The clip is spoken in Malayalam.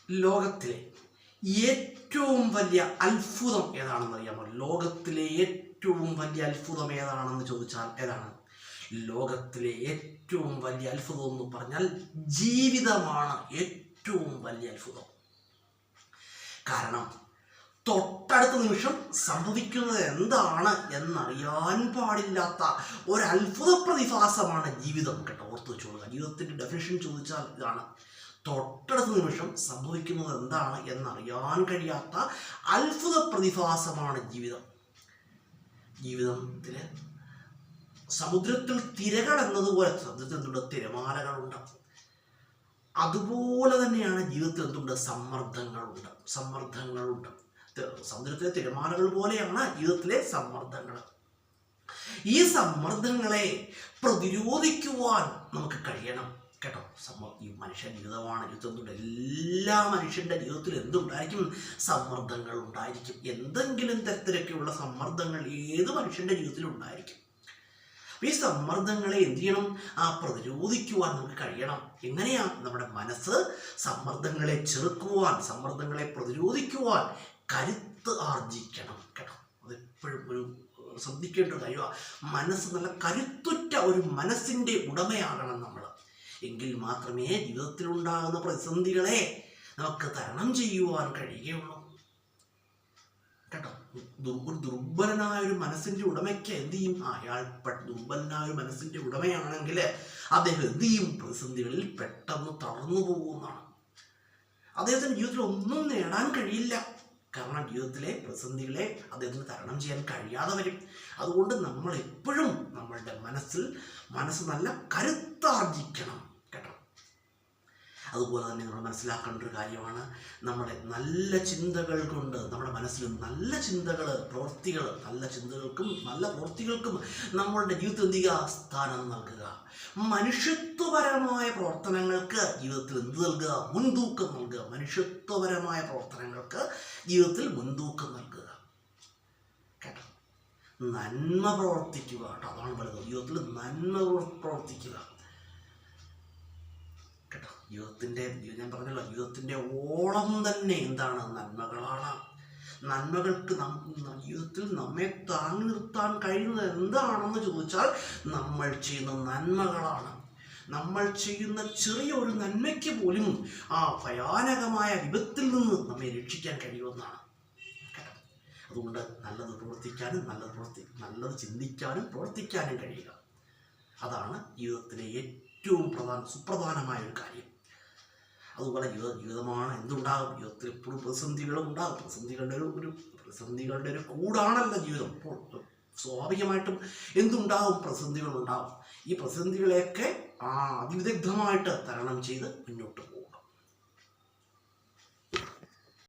ലോകത്തിലെ ഏറ്റവും വലിയ അത്ഭുതം ഏതാണെന്ന് അറിയാമോ? ലോകത്തിലെ ഏറ്റവും വലിയ അത്ഭുതം ഏതാണെന്ന് ചോദിച്ചാൽ ഏതാണ്? ലോകത്തിലെ ഏറ്റവും വലിയ അത്ഭുതം എന്ന് പറഞ്ഞാൽ ജീവിതമാണ് ഏറ്റവും വലിയ അത്ഭുതം. കാരണം തൊട്ടടുത്ത നിമിഷം സംഭവിക്കുന്നത് എന്താണ് എന്നറിയാൻ പാടില്ലാത്ത ഒരു അത്ഭുത പ്രതിഭാസമാണ് ജീവിതം. കേട്ടോ, ഓർത്ത് വെച്ചോളുക. ജീവിതത്തിൻ്റെ ഡെഫിനിഷൻ ചോദിച്ചാൽ ഇതാണ്: തൊട്ടടുത്ത നിമിഷം സംഭവിക്കുന്നത് എന്താണ് എന്നറിയാൻ കഴിയാത്ത അത്ഭുത പ്രതിഭാസമാണ് ജീവിതം. ജീവിതത്തിൽ സമുദ്രത്തിൽ തിരകൾ എന്നതുപോലെ സമുദ്രത്തിൽ എന്തുണ്ട്? തിരമാലകളുണ്ട്. അതുപോലെ തന്നെയാണ് ജീവിതത്തിൽ എന്തുണ്ട്? സമ്മർദ്ദങ്ങളുണ്ട്. സമുദ്രത്തിലെ തിരമാലകൾ പോലെയാണ് ജീവിതത്തിലെ സമ്മർദ്ദങ്ങൾ. ഈ സമ്മർദ്ദങ്ങളെ പ്രതിരോധിക്കുവാൻ നമുക്ക് കഴിയണം. കേട്ടോ, ഈ മനുഷ്യ ജീവിതമാണ്. ജീവിതത്തിൽ എല്ലാ മനുഷ്യൻ്റെ ജീവിതത്തിൽ എന്തുണ്ടായിരിക്കും? സമ്മർദ്ദങ്ങൾ ഉണ്ടായിരിക്കും. എന്തെങ്കിലും തരത്തിലൊക്കെയുള്ള സമ്മർദ്ദങ്ങൾ ഏത് മനുഷ്യൻ്റെ ജീവിതത്തിലും ഉണ്ടായിരിക്കും. ഈ സമ്മർദ്ദങ്ങളെ എന്ത് ചെയ്യണം? പ്രതിരോധിക്കുവാൻ നമുക്ക് കഴിയണം. എങ്ങനെയാ? നമ്മുടെ മനസ്സ് സമ്മർദ്ദങ്ങളെ ചെറുക്കുവാൻ, സമ്മർദ്ദങ്ങളെ പ്രതിരോധിക്കുവാൻ കരുത്ത് ആർജിക്കണം. കേട്ടോ, അതെപ്പോഴും ഒരു ശ്രദ്ധിക്കേണ്ട കാര്യമാണ്. മനസ്സ് നല്ല കരുത്തുറ്റ ഒരു മനസ്സിൻ്റെ ഉടമയാകണം നമ്മൾ. എങ്കിൽ മാത്രമേ ജീവിതത്തിലുണ്ടാകുന്ന പ്രതിസന്ധികളെ നമുക്ക് തരണം ചെയ്യുവാൻ കഴിയുകയുള്ളൂ. കേട്ടോ, ദുർബലനായ ഒരു മനസ്സിൻ്റെ ഉടമയ്ക്ക് എന്ത് ചെയ്യും? അയാൾ ദുർബലനായ ഒരു മനസ്സിൻ്റെ ഉടമയാണെങ്കിൽ അദ്ദേഹം എന്ത് ചെയ്യും? പ്രതിസന്ധികളിൽ പെട്ടെന്ന് തളർന്നു പോകുന്നതാണ്. അദ്ദേഹത്തിൻ്റെ ജീവിതത്തിൽ ഒന്നും നേടാൻ കഴിയില്ല. കാരണം ജീവിതത്തിലെ പ്രതിസന്ധികളെ അദ്ദേഹത്തിന് തരണം ചെയ്യാൻ കഴിയാതെ വരും. അതുകൊണ്ട് നമ്മൾ എപ്പോഴും നമ്മളുടെ മനസ്സ് നല്ല കരുത്താർജിക്കണം. കേട്ടോ, അതുപോലെ തന്നെ നമ്മൾ മനസ്സിലാക്കേണ്ട ഒരു കാര്യമാണ്, നമ്മുടെ നല്ല ചിന്തകൾ കൊണ്ട് നമ്മുടെ മനസ്സിൽ നല്ല ചിന്തകൾ, പ്രവൃത്തികൾ, നല്ല ചിന്തകൾക്കും നല്ല പ്രവൃത്തികൾക്കും നമ്മളുടെ ജീവിതത്തിൽ എന്ത് ചെയ്യുക? സ്ഥാനം നൽകുക. മനുഷ്യത്വപരമായ പ്രവർത്തനങ്ങൾക്ക് ജീവിതത്തിൽ എന്ത് നൽകുക? മുൻതൂക്കം നൽകുക. മനുഷ്യത്വപരമായ പ്രവർത്തനങ്ങൾക്ക് ജീവിതത്തിൽ മുൻതൂക്കം നൽകുക. കേട്ടോ, നന്മ പ്രവർത്തിക്കുക. കേട്ടോ, അതാണ് പറയുന്നത്. ജീവിതത്തിൽ നന്മ പ്രവർത്തിക്കുക. കേട്ടോ, ഞാൻ പറഞ്ഞല്ലോ, ജീവിതത്തിൻ്റെ ഓളം തന്നെ എന്താണ്? നന്മകളാണ്. നന്മകൾക്ക് ജീവിതത്തിൽ നമ്മെ താങ്ങി നിർത്താൻ കഴിയുന്നത് എന്താണെന്ന് ചോദിച്ചാൽ നമ്മൾ ചെയ്യുന്ന നന്മകളാണ്. നമ്മൾ ചെയ്യുന്ന ചെറിയൊരു നന്മയ്ക്ക് പോലും ഭയാനകമായ വിപത്തിൽ നിന്ന് നമ്മെ രക്ഷിക്കാൻ കഴിയുമെന്നാണ്. അതുകൊണ്ട് നല്ലത് പ്രവർത്തിക്കാനും നല്ലത് ചിന്തിക്കാനും പ്രവർത്തിക്കാനും കഴിയുക, അതാണ് ജീവിതത്തിലെ ഏറ്റവും സുപ്രധാനമായ ഒരു കാര്യം. അതുപോലെ ജീവിതമാണ് എന്തുണ്ടാകും? ജീവിതത്തിൽ എപ്പോഴും പ്രതിസന്ധികളും ഉണ്ടാകും. പ്രതിസന്ധികളുടെ ഒരു കൂടാണല്ലോ ജീവിതം. അപ്പോൾ സ്വാഭാവികമായിട്ടും എന്തുണ്ടാകും? പ്രതിസന്ധികളുണ്ടാകും. ഈ പ്രതിസന്ധികളെയൊക്കെ അതിവിദഗ്ധമായിട്ട് തരണം ചെയ്ത് മുന്നോട്ട് പോകും.